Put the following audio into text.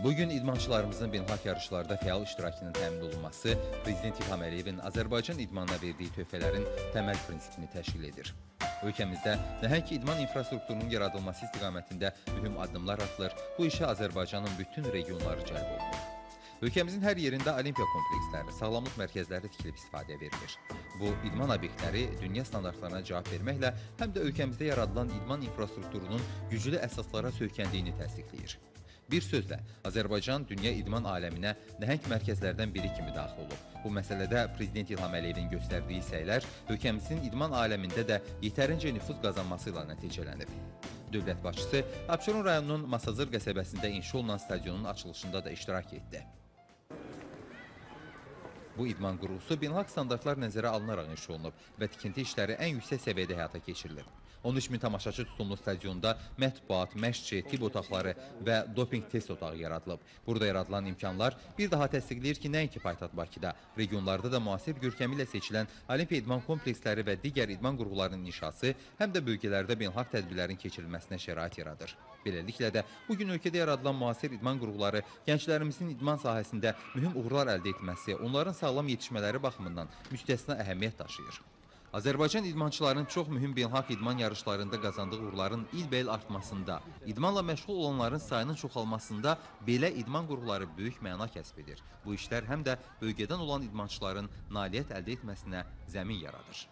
Bugün idmançılarımızın beynəlxalq yarışlarda fəal iştirakının təmin olunması Prezident İlham Əliyevin Azərbaycan idmanına verdiyi töhfələrin təməl prinsipini təşkil edir. Ölkəmizdə nəhəng idman infrastrukturunun yaradılması istiqamətində mühüm addımlar atılır, bu işə Azərbaycanın bütün regionları cəlb olunur. Ölkəmizin hər yerində olimpiya kompleksləri, sağlamlıq mərkəzləri tikilib istifadəyə verilir. Bu idman obyektləri dünya standartlarına cavab verməklə həm də ölkəmizdə yaradılan idman infrastrukturunun güclü əsaslara söykəndiyini təsdiqləyir. Bir sözlə, Azərbaycan dünya idman aləminə nəhəng mərkəzlərdən biri kimi daxil olub. Bu məsələdə Prezident İlham Əliyevin göstərdiyi səylər ölkəmizin idman aləmində də yetərincə nüfuz qazanması ilə nəticələnib. Dövlət başçısı Abşeron rayonunun Masazır qəsəbəsində inşa olunan stadionun açılışında da iştirak etdi. Bu idman qurğusu beynəlxalq standartlar nəzərə alınaraq inşa olunub və tikinti işləri ən yüksək səviyyədə həyata keçirilir. 13 min tamaşaçı tutumlu stadionda mətbuat, məşqçi, tibb otaqları və doping test otağı yaradılıb. Burada yaradılan imkanlar bir daha təsdiqləyir ki, nəinki paytaxt Bakıda, regionlarda da müasir görkəmi ilə seçilən olimpiya idman kompleksləri və digər idman qurğularının inşası həm də bölgələrdə beynəlxalq tədbirlərin keçirilməsinə şərait yaradır. Beləliklə də bugün ölkədə yaradılan müasir idman qurğuları gənclərimizin idman sahəsində mühüm uğurlar əldə etməsi, onların sağlam yetişmələri baxımından müstəsna əhəmiyyət daşıyır. Azərbaycan idmançılarının çox mühüm beynəlxalq idman yarışlarında qazandığı uğurların ilbəil artmasında, idmanla məşğul olanların sayının çoxalmasında belə idman qurğuları böyük məna kəsb edir. Bu işlər həm də bölgədən olan idmançıların nailiyyət əldə etməsinə zəmin yaradır.